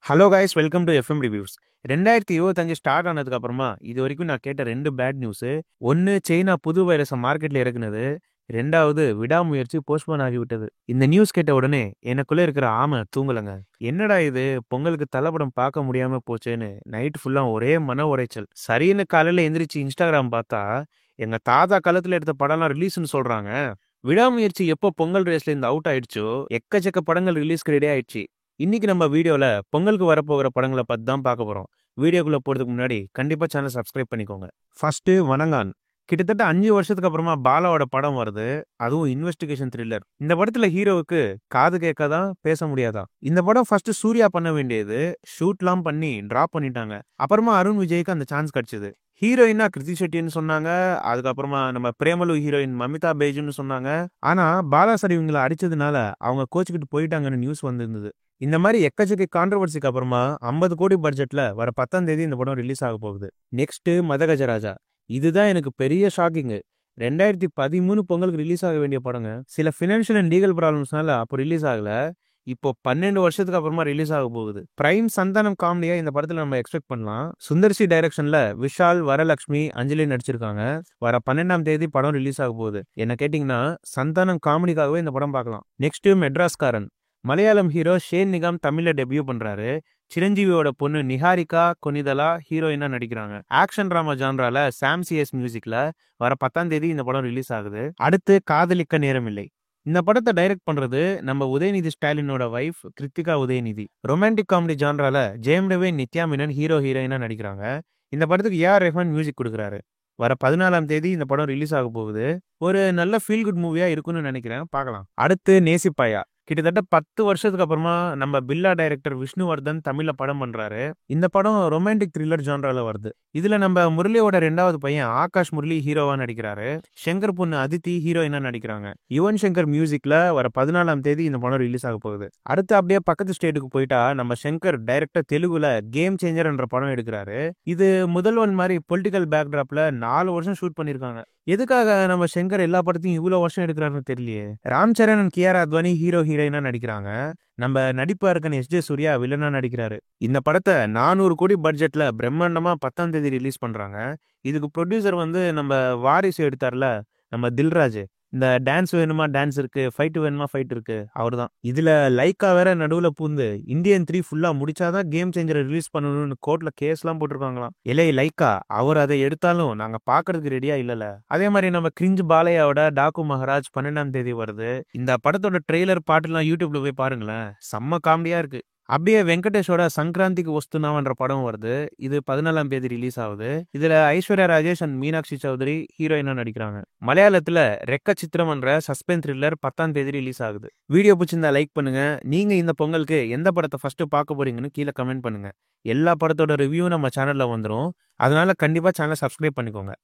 Hello guys, welcome to FM reviews. 2025 start ஆனதுக்கு அப்புறமா இது வரைக்கும் நான் கேட்ட 2 பேட் நியூஸு. 1 சைனா புது வைரஸ மார்க்கெட்ல இறக்குனது. 2வது விடாமுயற்சி போஸ்ட்போன் ஆகிவிட்டது. இந்த நியூஸ் கேட்ட உடனே எனக்குள்ள இருக்கிற ஆம தூங்கலங்க. என்னடா இது பொங்கலுக்கு தலப்படம் பார்க்க முடியாம போச்சேன்னு நைட் ஃபுல்லா ஒரே மன உளைச்சல். சரின்னு காலையில எந்திரிச்சு இன்ஸ்டாகிராம் பார்த்தா எங்க தாத்தா காலத்துல எடுத்த படம்லாம் ரிலீஸ்னு சொல்றாங்க. விடாமுயற்சி எப்போ பொங்கல் ரேஸ்ல இருந்து அவுட் ஆயிடுச்சோ எக்கச்சக்க படங்கள் ரிலீஸ்க்கு ரெடி ஆயிடுச்சு. இன்னைக்கு நம்ம வீடியோல பொங்கலுக்கு வரப்போகிற படங்கள பத்தி தான் பார்க்க போறோம். வீடியோக்குள்ள போறதுக்கு முன்னாடி கண்டிப்பா சேனல் சப்ஸ்கிரைப் பண்ணிக்கோங்க. ஃபர்ஸ்ட் வணங்கான். கிட்டத்தட்ட 5 வருஷத்துக்கு அப்புறமா பாலாவோட படம் வருது. அதுவும் இன்வெஸ்டிகேஷன் த்ரில்லர். இந்த படத்துல ஹீரோவுக்கு காது கேட்காதா, பேச முடியாதா? இந்த படம் ஃபர்ஸ்ட் சூர்யா பண்ண வேண்டியது. ஷூட்லாம் பண்ணி டிராப் பண்ணிட்டாங்க. அப்புறமா அருண் விஜய்க்கு அந்த சான்ஸ் கிடைச்சது. ஹீரோயினா கிருத்தி ஷெட்டின்னு சொன்னாங்க. அதுக்கப்புறமா நம்ம பிரேமலு ஹீரோயின் மமிதா பேஜுன்னு சொன்னாங்க. ஆனா பாலா சார் இவங்களை அடிச்சதுனால அவங்க கோச்சுக்கிட்டு போயிட்டாங்கன்னு நியூஸ் வந்திருந்தது. இந்த மாதிரி எக்கச்சக்க கான்ட்ரவர்சிக்கு அப்புறமா 50 கோடி பட்ஜெட்ல வர 10ஆம் தேதி இந்த படம் ரிலீஸ் ஆக போகுது. நெக்ஸ்ட் மதகஜராஜா. இதுதான் எனக்கு பெரிய ஷாக்கிங். 2013 பொங்கலுக்கு ரிலீஸ் ஆக வேண்டிய படங்க. சில பினான்சியல் அண்ட் லீகல் ப்ராப்ளம்ஸ்னால அப்போ ரிலீஸ் ஆகல. இப்போ 12 வருஷத்துக்கு அப்புறமா ரிலீஸ் ஆக போகுது. பிரைம் சந்தானம் காமெடியா இந்த படத்துல நம்ம எக்ஸ்பெக்ட் பண்ணலாம். சுந்தர்சி டைரக்ஷன்ல விஷால், வரலட்சுமி, அஞ்சலி நடிச்சிருக்காங்க. வர 12ஆம் தேதி படம் ரிலீஸ் ஆக போகுது. என்ன கேட்டீங்கன்னா சந்தானம் காமெடிக்காகவே இந்த படம் பார்க்கலாம். Next மெட்ராஸ்காரன். Malayalam hero Shane Nigam தமிழ்ல டெபியூ பண்றாரு. சிரஞ்சீவியோட பொண்ணு நிஹாரிகா கொனிதலா ஹீரோயினா நடிக்கிறாங்க. ஆக்ஷன் டிராமா ஜான்ரால சாம் சிஎஸ் மியூசிக்ல வர 10ஆம் தேதி இந்த படம் ரிலீஸ் ஆகுது. அடுத்து காதலிக்க நேரமில்லை. இந்த படத்தை டைரக்ட் பண்றது நம்ம உதயநிதி ஸ்டாலினோட wife Kiruthiga Udhayanidhi. Romantic comedy ஜான்ரால ஜெயம் ரவி, நித்யா மேனன் ஹீரோ ஹீரோயினா நடிக்கிறாங்க. இந்த படத்துக்கு ஏஆர் ரஹ்மான் மியூசிக் கொடுக்குறாரு. வர 14ஆம் தேதி இந்த படம் ரிலீஸ் ஆக போகுது. ஒரு நல்ல ஃபீல் குட் மூவியா இருக்கும்னு நினைக்கிறேன். பார்க்கலாம். அடுத்து நேசிப்பாயா. கிட்டத்தட்ட 10 வருஷத்துக்கு அப்புறமா நம்ம பில்லா டைரக்டர் விஷ்ணுவர்தன் தமிழ்ல படம் பண்றாரு. இந்த படம் ரொமான்டிக் த்ரில்லர் ஜான்ரால வருது. இதுல நம்ம முரளியோட 2வது பையன் ஆகாஷ் முரளி ஹீரோவா நடிக்கிறாரு. சங்கர் பொண்ணு அதித்தி ஹீரோயினா நடிக்கிறாங்க. யுவன் சங்கர் மியூசிக்ல வர 14ஆம் தேதி இந்த படம் ரிலீஸ் ஆக போகுது. அடுத்து அப்படியே பக்கத்து ஸ்டேட்டுக்கு போயிட்டா நம்ம சங்கர் டைரக்டர் தெலுங்குல கேம் சேஞ்சர் என்ற படம் எடுக்கிறாரு. இது முதல்வன் மாதிரி பொலிட்டிக்கல் பேக்ராப்ல 4 வருஷம் ஷூட் பண்ணிருக்காங்க. எதுக்காக நம்ம சங்கர் எல்லா படத்தையும் இவ்வளவு வருஷம் எடுக்கிறாருன்னு தெரியலையே. ராம் சரண் அண்ட் கியாரா அத்வானி ஹீரோ ஹீரோயினா நடிக்கிறாங்க. நம்ம நடிப்பா இருக்கன் எஸ்ஜே சூர்யா வில்லனா நடிக்கிறாரு. இந்த படத்தை 400 கோடி பட்ஜெட்ல பிரம்மாண்டமா 10ஆம் தேதி ரிலீஸ் பண்றாங்க. இதுக்கு ப்ரொடியூசர் நம்ம வாரிசு எடுத்தார்ல, நம்ம தில்ராஜ். இந்த டான்ஸ் வேணுமா டான்ஸ் இருக்கு, ஃபைட் வேணுமா ஃபைட் இருக்கு, அவர் தான். இதுல லைக்கா வேற நடுவுல பூந்து இந்தியன் 3 ஃபுல்லா முடிச்சாதான் கேம் சேஞ்சரை ரிலீஸ் பண்ணணும்னு கோர்ட்ல கேஸ் எல்லாம் போட்டிருக்காங்களாம். இலை லைக்கா அவர் அதை எடுத்தாலும் நாங்க பாக்குறதுக்கு ரெடியா இல்லல. அதே மாதிரி நம்ம கிரிஞ்சு பாலையாவோட டாக்கு மகாராஜ் 12ஆம் தேதி வருது. இந்த படத்தோட ட்ரெய்லர் பாட்டுலாம் யூடியூப்ல போய் பாருங்களேன், செம்ம காமெடியா இருக்கு. அப்படியே வெங்கடேஷோட சங்கராந்திக்கு ஒஸ்துனாவன்ற படம் வருது. இது 14ஆம் தேதி ரிலீஸ் ஆகுது. இதுல ஐஸ்வர்யா ராஜேஷ் அண்ட் மீனாட்சி சௌத்ரி ஹீரோயினா நடிக்கிறாங்க. மலையாளத்துல ரெக்க சித்திரம் என்ற சஸ்பென்ஸ் த்ரில்லர் 10ஆம் தேதி ரிலீஸ் ஆகுது. வீடியோ பிடிச்சிருந்தா லைக் பண்ணுங்க. நீங்க இந்த பொங்கலுக்கு எந்த படத்தை ஃபர்ஸ்ட் பார்க்க போறீங்கன்னு கீழே கமெண்ட் பண்ணுங்க. எல்லா படத்தோட ரிவ்யூ நம்ம சேனல்ல வந்துடும். அதனால கண்டிப்பா சேனலை சப்ஸ்கிரைப் பண்ணிக்கோங்க.